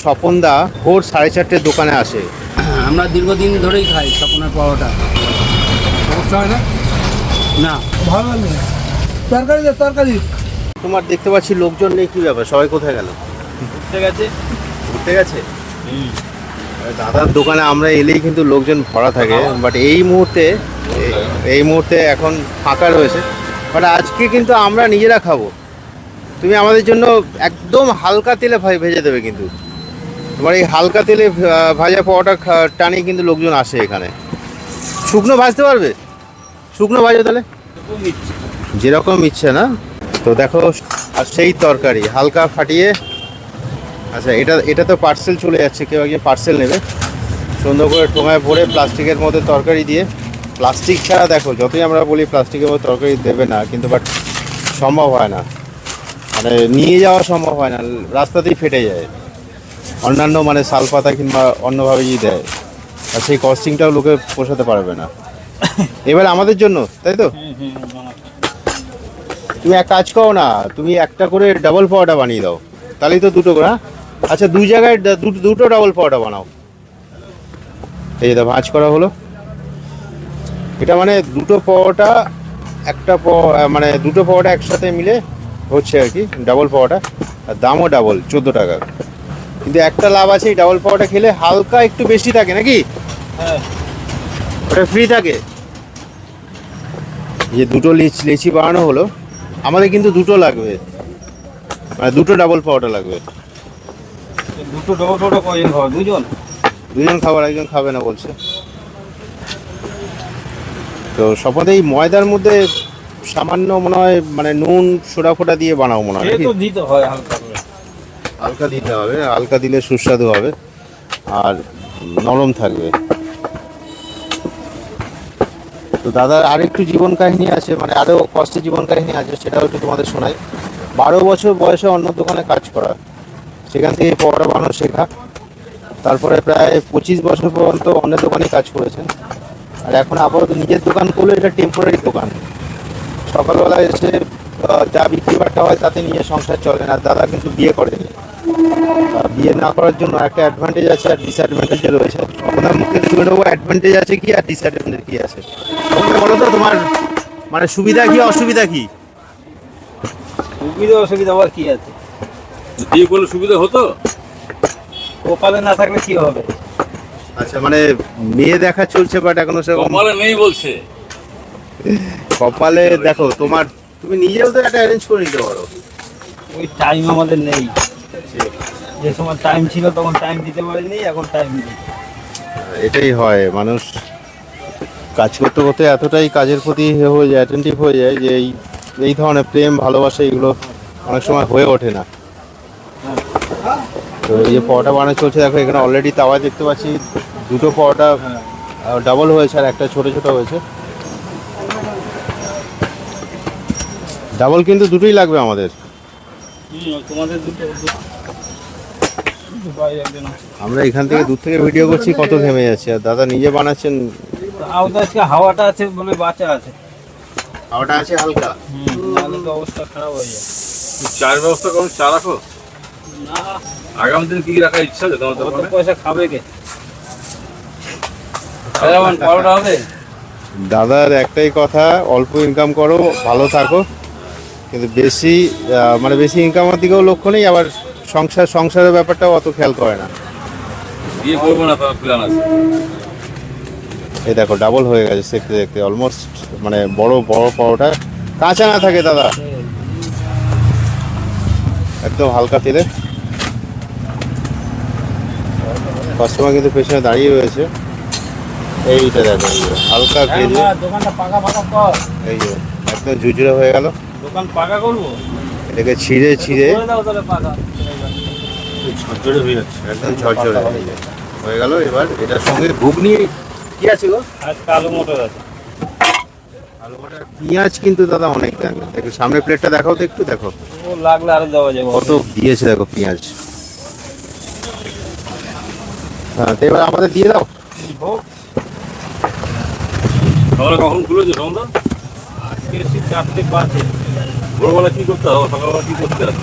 স্বপনদা ভোর 4:30 দোকানে আসে। আমরা দীর্ঘদিন ধরেই খাই স্বপনের পরোটা। সমস্যা হয় না? না, ভালো লাগে। তরকারি দে, তরকারি। তোমার দেখতে পাচ্ছি লোকজন নেই, কি ব্যাপার? সবাই কোথায় গেল? ঘুরতে গেছে। ঘুরতে গেছে। দাদার দোকানে আমরা এলেই কিন্তু লোকজন ভরা থাকে, বাট এই মুহূর্তে এখন ফাঁকা রয়েছে। বাট আজকে কিন্তু আমরা নিজেরা খাবো। তুমি আমাদের জন্য একদম হালকা তেলে ভেজে দেবে, কিন্তু তোমার এই হালকা তেলে ভাজা পরোটা টানিয়ে কিন্তু লোকজন আসে এখানে। শুকনো ভাজতে পারবে? শুকনো ভাজো তাহলে, যেরকম ইচ্ছে না। তো দেখো, আর সেই তরকারি হালকা ফাটিয়ে। আচ্ছা, এটা তো পার্সেল চলে যাচ্ছে, কেউ একজন পার্সেল নেবে। সুন্দর করে ঠোঙায় ভরে প্লাস্টিকের মধ্যে তরকারি দিয়ে। প্লাস্টিক ছাড়া দেখো, যতই আমরা বলি প্লাস্টিকের মধ্যে তরকারি দেবে না, কিন্তু বাট সম্ভব হয় না, মানে নিয়ে যাওয়া সম্ভব হয় না, রাস্তাতেই ফেটে যায়। অন্যান্য মানে শালপাতা কিংবা অন্যভাবেই দেয়, আর সেই কস্টিংটাও লোকে পোষাতে পারবে না। এবার আমাদের জন্য, তাই তো? তুমি এক কাজ করো না, তুমি একটা করে ডাবল পরোটা বানিয়ে দাও, তাহলেই তো দুটো করে। আচ্ছা, দুই জায়গায় দুটো ডাবল পরোটা বানাও। এই দাও, ভাঁজ করা হলো। এটা মানে দুটো পরোটা, মানে দুটো পরোটা একসাথে মিলে হচ্ছে আর কি ডাবল পরোটা। আর দামও ডাবল, 14 টাকা। কিন্তু একটা লাভ আছে, এই ডাবল পরোটা খেলে হালকা একটু বেশি থাকে নাকি? হ্যাঁ, ওটা ফ্রি থাকে। যে দুটো লেচি বানানো হলো, আমাদের কিন্তু দুটো লাগবে, মানে দুটো ডাবল পরোটা লাগবে। দুটো ডবল পরোটা কয়জন খাবে? দুজন খাবার, একজন খাবে না বলছে। তো সপদে এই ময়দার মধ্যে সামান্য মনে হয় মানে নুন সোডা ফোটা দিয়ে বানাও মনে হয়, তো দিতে হয় হালকা করে। হালকা দিতে হবে, হালকা দিলে সুস্বাদু হবে আর নরম থাকবে। তো দাদার আরেকটু জীবন কাহিনী আছে, মানে আরও কষ্টের জীবন কাহিনী আছে, সেটাও একটু তোমাদের শোনাই। 12 বছর বয়সে অন্য দোকানে কাজ করা, সেখান থেকে পরোটা বানানো শেখা। তারপরে প্রায় 25 বছর পর্যন্ত অন্য দোকানে কাজ করেছেন, আর এখন আপাতত নিজের দোকান করলে এটা টেম্পোরারি দোকান। সকালবেলা এসে যা বিক্রি বাট্টা হয় তাতে নিয়ে সংসার চলে না। দাদা কিন্তু বিয়ে করেনি। বিয়ে না করার জন্য একটা অ্যাডভান্টেজ আছে আর ডিসঅ্যাডভান্টেজও রয়েছে। আপনার মুখে শুনে নেবো অ্যাডভান্টেজ আছে কি আর ডিসঅ্যাডভান্টেজ কি আছে। বলো তো, তোমার মানে সুবিধা কি অসুবিধা কি? সুবিধা অসুবিধা আবার কি আছে? বিয়ে করলে সুবিধা হতো, কপালে না থাকলে কি হবে? আচ্ছা, মানে মেয়ে দেখা চলছে, বাট এখনো সেরকম কপালে নেই বলছে। কপালে দেখো, তুমি নিজেও তো একটা অ্যারেঞ্জ করে নিতে পারো। ওই টাইম আমাদের নেই। যে সময় টাইম ছিল তখন টাইম দিতে পারিনি, এখন টাইম নেই। এটাই হয়, মানুষ কাজ করতে করতে এতটাই কাজের প্রতি হয়ে যায়, অ্যাটেন্টিভ হয়ে যায়, যে এই ধরনের প্রেম ভালোবাসা এগুলো অনেক সময় হয়ে ওঠে না। তো এই যে পরোটা বানানো চলছে, দেখো এখানে অলরেডি তাওয়া দেখতে পাচ্ছি, দুটো পরোটা ডাবল হয়েছে আর একটা ছোট ছোট হয়েছে। ডাবল কিন্তু দুটোই লাগবে আমাদের। তোমাদের আমরা এখান থেকে দূর থেকে ভিডিও করছি, কত ঘেমে যাচ্ছে, আর দাদা নিজে বানাচ্ছেন। আজকে হাওয়াটা আছে বলে বাঁচা আছে। হাওয়াটা আছে হালকা, নাহলে তো অবস্থা খারাপ হয়ে যায়। চায়ের ব্যবস্থা করুন, চা রাখো। না, আগামী দিন কি রাখার ইচ্ছা আছে তোমার? কত পয়সা খাবে কে? পরোটা হবে। দাদার একটাই কথা, অল্প ইনকাম করো, ভালো থাকো, কিন্তু বেশি মানে বেশি ইনকামের দিকেও লক্ষ্য নেই, আবার সংসারের ব্যাপারটাও অত খেয়াল করে না। বিয়ে করবো না, তোমার প্ল্যান আছে? এই দেখো ডাবল হয়ে গেছে দেখতে দেখতে, অলমোস্ট মানে বড় বড় পরোটা কাঁচা না থাকে দাদা, একদম হালকা তেলে। কাস্টমার কিন্তু পেছনে দাঁড়িয়ে রয়েছে। এইটা দেখো, হালকা ভেজে দোকানটা পাকা পাকা কর। এই যে একদম ঝুরঝুরে হয়ে গেল। দোকান পাকা করবো, এটাকে ছিঁড়ে করে দাও তাহলে পাকা। ঝরঝরে হয়ে যাচ্ছে। একদম ঝরঝরে হয়ে গেল। এবার এটার সঙ্গে ঘুগনি কি আছে গো? আর আলু মটর আছে। আলু মটর, পেঁয়াজ কিন্তু দাদা অনেক দাম। দেখো সামনের প্লেটটা দেখাও তো একটু, দেখো ও লাগলে আরো দেওয়া যাবে। কত দিয়েছে দেখো পেঁয়াজ। হ্যাঁ, তো এবার আমাদের দিয়ে দাও। সকালে কখন খুলেছে সন্ধ্যা? আজকে 4:05। ভোরবেলা কি করতে হবে? সকালবেলা কি করতে হবে?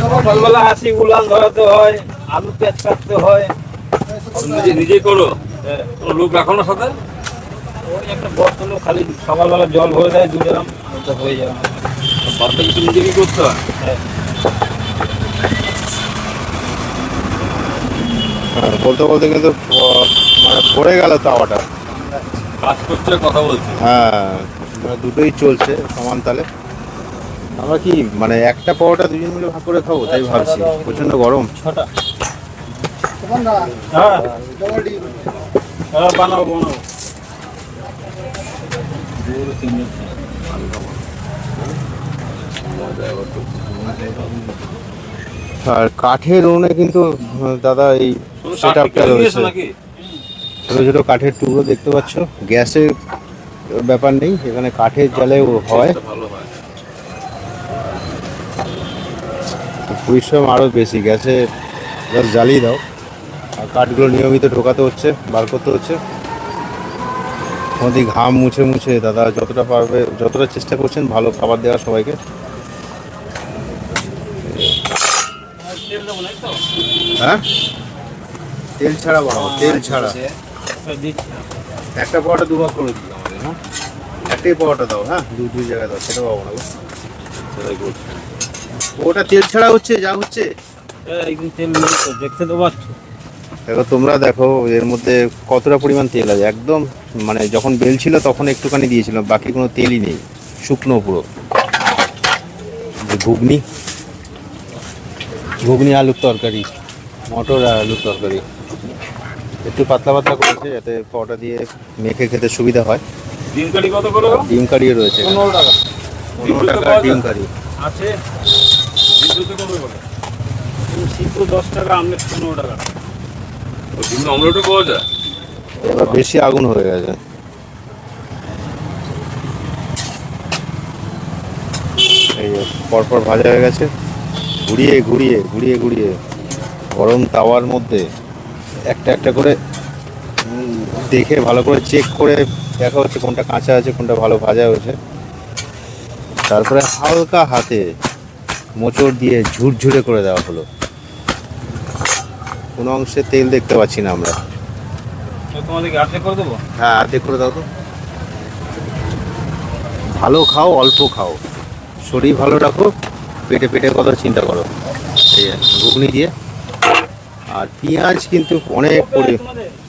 সকালবেলা হাসি উলান ধরাতে হয়, আলু পেঁয়াজ কাটতে হয়। নিজেই করো? হ্যাঁ, কোনো লোক রাখো না সাথে? ওই একটা বর্তলে খালি সকালবেলা জল ভরে দেয়, দুধ এলাম, ওটা হয়ে যাবে। বাচ্চা কিছু নিজেকেই করতে হয়? হ্যাঁ, বলতে বলতে কিন্তু মানে পড়ে গেল তাওয়াটা। কাজ করছে আর কথা বলছে। হ্যাঁ, মানে দুটোই চলছে সমান তালে। আমরা কি মানে একটা পরোটা দুজন মিলে ভাগ করে খাবো তাই ভাবছি, প্রচন্ড গরম। 6টা। দোকানদার হ্যাঁ, ডবল ডিম হ্যাঁ, বানাবো। আর কাঠের উনুনে কিন্তু দাদা এই সেট আপটা কাঠ রয়েছে, নাকি? ছোটো ছোটো কাঠের টুকরো দেখতে পাচ্ছ। গ্যাসের ব্যাপার নেই, এখানে কাঠের জালে হয়। ভালো হয়। পরিশ্রম আরও বেশি, গ্যাসে জাস্ট জ্বালিয়ে দাও আর কাঠগুলো নিয়মিত ঢোকাতে হচ্ছে, বার করতে হচ্ছে। আমাদের ঘাম মুছে মুছে দাদা যতটা পারবে, যতটা চেষ্টা করছেন ভালো খাবার দেওয়ার সবাইকে। হ্যাঁ, তেল ছাড়া বানাবো, তেল ছাড়া। একটা পরোটা দুভাগ করে দিই আমাদের, হ্যাঁ একটাই পরোটা দাও, হ্যাঁ দুই জায়গায় দাও, সেটা পাবো না গো। সেটাই করছি। ওটা তেল ছাড়া হচ্ছে যা হচ্ছে। একদিন তেল নেই তো, দেখতে তো পাচ্ছ। দেখো তোমরা দেখো এর মধ্যে কতটা পরিমাণ তেল আছে, একদম মানে যখন বেল ছিল তখন একটুখানি দিয়েছিলাম, বাকি কোনো তেলই নেই, শুকনো পুরো। যে ঘুগনি, ঘুগনি আলুর তরকারি, মটর আর আলুর তরকারি একটু পাতলা পাতলা করেছে যাতে পরোটা দিয়ে মেখে খেতে সুবিধা হয়। ডিম কারি কত করে গো? ডিম কারিও রয়েছে, 15 টাকা 15 টাকা ডিম কারি। আছে। ডিম কত করে? সিদ্ধ 10 টাকা, আমলেট 15 টাকা। ডিম অমলেটও পাওয়া যায়? এবার বেশি আগুন হয়ে গেছে। এই যে পরপর ভাজা হয়ে গেছে, ঘুরিয়ে ঘুরিয়ে ঘুরিয়ে ঘুরিয়ে গরম তাওয়ার মধ্যে একটা একটা করে দেখে ভালো করে চেক করে দেখা হচ্ছে কোনটা কাঁচা আছে কোনটা ভালো ভাজা হয়েছে। তারপরে হালকা হাতে মোচড় দিয়ে ঝুরঝুরে করে দেওয়া হলো। কোনো অংশে তেল দেখতে পাচ্ছি না আমরা। তো তোমাদেরকে আর্ধেক করে দেবো। হ্যাঁ অর্ধেক করে দাও তো। ভালো খাও, অল্প খাও, শরীর ভালো রাখো, পেটে পেটে কথা চিন্তা করো। এই আর কি, ঘুগনি দিয়ে। আর পেঁয়াজ কিন্তু অনেক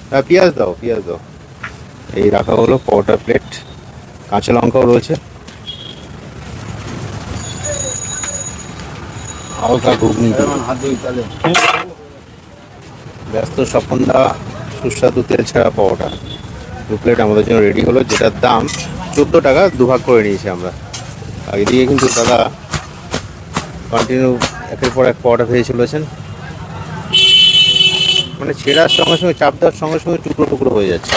হ্যাঁ পেঁয়াজ দাও, পেঁয়াজ দাও। এই রাখা হলো পরোটা প্লেট, কাঁচা লঙ্কাও রয়েছে। হালকা ঘুগনি দিয়ে। হাত দিয়ে তাহলে ব্যস্ত স্বপনদা সুস্বাদু তেল ছাড়া পরোটা 2 প্লেট আমাদের জন্য রেডি হলো, যেটার দাম 14 টাকা, দুভাগ করে নিয়েছি আমরা। আর এদিকে কিন্তু দাদা কন্টিনিউ একের পর এক পরোটা ভেজে চলেছেন, মানে ছেঁড়ার সঙ্গে সঙ্গে চাপ দেওয়ার সঙ্গে সঙ্গে টুকরো টুকরো হয়ে যাচ্ছে।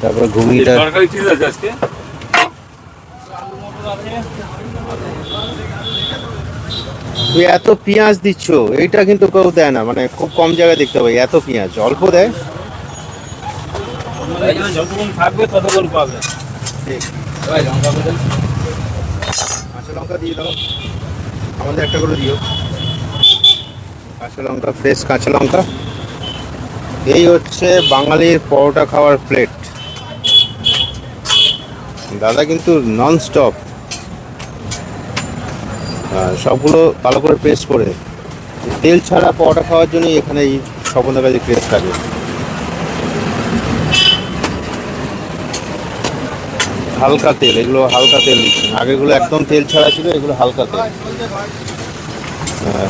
তারপরে ঘুগনিটা তরকারি ঠিক আছে আজকে? তুই এত পেঁয়াজ দিচ্ছ, এইটা কিন্তু কেউ দেয় না, মানে খুব কম জায়গায় দেখতে পাই এত পেঁয়াজ, অল্প দেয়। আমাদের এখানে যতক্ষণ থাকবে ততক্ষণ পাবে। ঠিক, ভাই লঙ্কা করে দেন। কাঁচা লঙ্কা দিয়ে দাও, আমাদের একটা করে দিও কাঁচা লঙ্কা, ফ্রেশ কাঁচা লঙ্কা। এই হচ্ছে বাঙালির পরোটা খাওয়ার প্লেট। দাদা কিন্তু নন স্টপ সবগুলো ভালো করে পেস্ট করে, তেল ছাড়া পরোটা খাওয়ার জন্যই এখানে এই স্বপনদার কাছে ক্রেজ থাকে। হালকা তেল, এগুলো হালকা তেল দিচ্ছি, আগেগুলো একদম তেল ছাড়া ছিল, এগুলো হালকা তেল।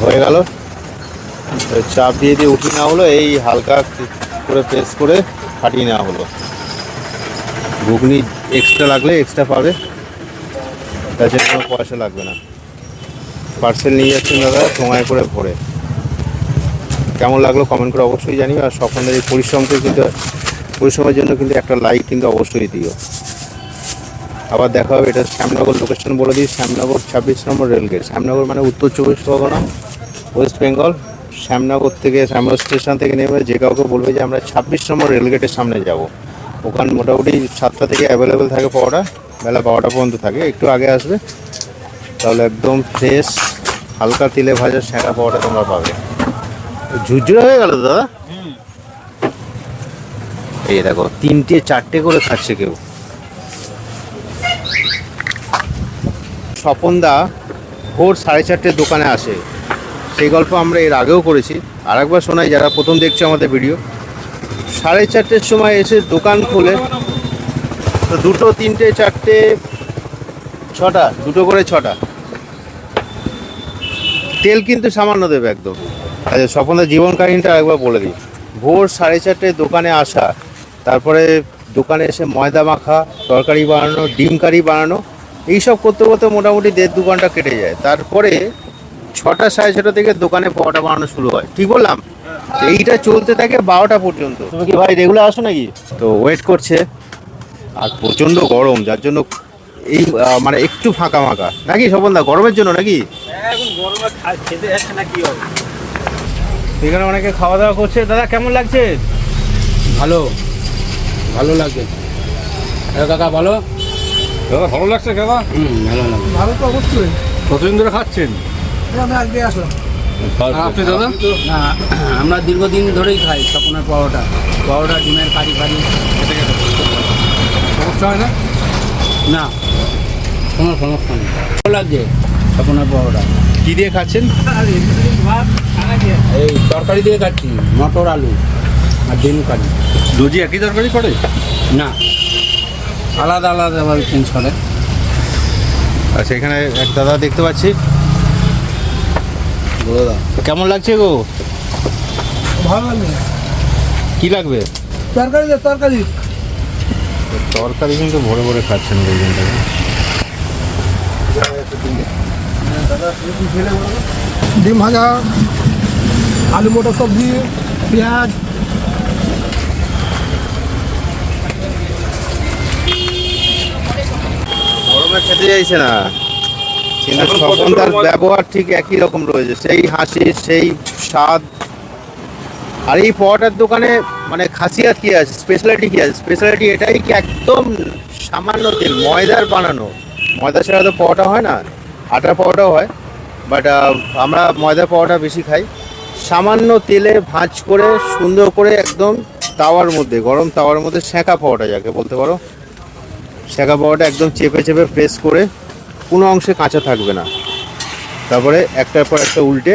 হয়ে গেল, চাপ দিয়ে দিয়ে উঠিয়ে নেওয়া হলো, এই হালকা করে পেস্ট করে ফাটিয়ে নেওয়া হলো। ঘুগনি এক্সট্রা লাগলে এক্সট্রা পাবে, তার জন্য কোনো পয়সা লাগবে না। পার্সেল নিয়ে যাচ্ছেন দাদা সময় করে ভরে। কেমন লাগলো কমেন্ট করে অবশ্যই জানিও, আর স্বপনদের এই পরিশ্রমকে কিন্তু, পরিশ্রমের জন্য কিন্তু একটা লাইক কিন্তু অবশ্যই দিও। আবার দেখা হবে, এটা শ্যামনগর লোকেশন বলে দিই, শ্যামনগর 26 নম্বর রেলগেট। শ্যামনগর মানে উত্তর 24 পরগনা, ওয়েস্ট বেঙ্গল। শ্যামনগর থেকে, শ্যামনগর স্টেশন থেকে নেমে যে কাউকে বলবে যে আমরা 26 নম্বর রেলগেটের সামনে যাব, ওখানে মোটামুটি 7টা থেকে অ্যাভেলেবেল থাকে পরোটা, বেলা 12টা পর্যন্ত থাকে। একটু আগে আসবে তাহলে একদম ফ্রেশ হালকা তেলে ভাজা সেঁকা পরোটা তোমরা পাবে। ঝুরঝুরে হয়ে গেল তো দাদা। হুম। এই দেখো 3টে 4টে করে খাচ্ছে কেউ। স্বপনদা ভোর 4:30 দোকানে আসে, সেই গল্প আমরা এর আগেও করেছি। আর একবার শোনাই যারা প্রথম দেখছে আমাদের ভিডিও। 4:30 সময় এসে দোকান খোলে, তো 2, 3, 4, 6টা, 2 করে 6টা। তেল কিন্তু সামান্য দেবে একদম। আচ্ছা, স্বপনদার জীবন কাহিনীটা একবার বলে দিই। ভোর 4:30 দোকানে আসা, তারপরে দোকানে এসে ময়দা মাখা, তরকারি বানানো, ডিম কারি বানানো, এইসব করতে করতে মোটামুটি 1.5-2 ঘন্টা কেটে যায়। তারপরে 6টা 6:30 থেকে দোকানে পরোটা বানানো শুরু হয়, ঠিক বললাম? তো এইটা চলতে থাকে 12টা পর্যন্ত। তুমি কি ভাই রেগুলার আসো নাকি? তো ওয়েট করছে, আর প্রচণ্ড গরম, যার জন্য এই মানে একটু ফাঁকা ফাঁকা নাকি স্বপনদা, গরমের জন্য নাকি? এখন গরমে খেতে যাচ্ছে না, কি হবে? এখানে অনেকে খাওয়া দাওয়া করছে। দাদা কেমন লাগছে? ভালো ভালো লাগছে। কাকা ভালো? দাদা ভালো লাগছে দাদা? ভালো লাগছে। ভালো তো অবশ্যই। কতদিন ধরে খাচ্ছেন? আমি আজকে আসলাম। আর আপনি দাদা? না, আমরা দীর্ঘদিন ধরেই খাই স্বপনের পরোটা, পরোটা ডিমের কারি ফারি। সমস্যা হয় না? না, কোনো সমস্যা নেই, ভালো লাগছে স্বপনের পরোটা। কি দিয়ে খাচ্ছেন? এই তরকারি দিয়ে খাচ্ছি, মটর আলু আর ডিম কারি। রোজই একই তরকারি করে? না, আলাদা আলাদাভাবে চেঞ্জ করে। আচ্ছা, এখানে এক দাদা দেখতে পাচ্ছি। বলে দাও। কেমন লাগছে গো? ভালো লাগবে। কি লাগবে? তরকারি দে, তরকারি। তরকারি কিন্তু ভরে ভরে খাচ্ছেন লোকজনটাকে। ডিম ভাজা, আলু মটর সবজি, পেঁয়াজ। গরমে খেতে চাইছে না, কিন্তু এখন স্বপনদার কতগুলো ব্যবহার ঠিক একই রকম রয়েছে, সেই হাসি, সেই স্বাদ। আর এই পরোটার দোকানে মানে খাসিয়াত কি আছে, স্পেশালিটি কি আছে? স্পেশালিটি এটাই কি একদম সামান্য তেল, ময়দার বানানো। ময়দা ছাড়া তো পরোটা হয় না, আটার পরোটাও হয়, বাট আমরা ময়দার পরোটা বেশি খাই। সামান্য তেলে ভাঁজ করে সুন্দর করে একদম তাওয়ার মধ্যে, গরম তাওয়ার মধ্যে সেঁকা পরোটা যাকে বলতে পারো, সেঁকা পরোটা একদম চেপে চেপে প্রেস করে কোনো অংশে কাঁচা থাকবে না। তারপরে একটার পর একটা উল্টে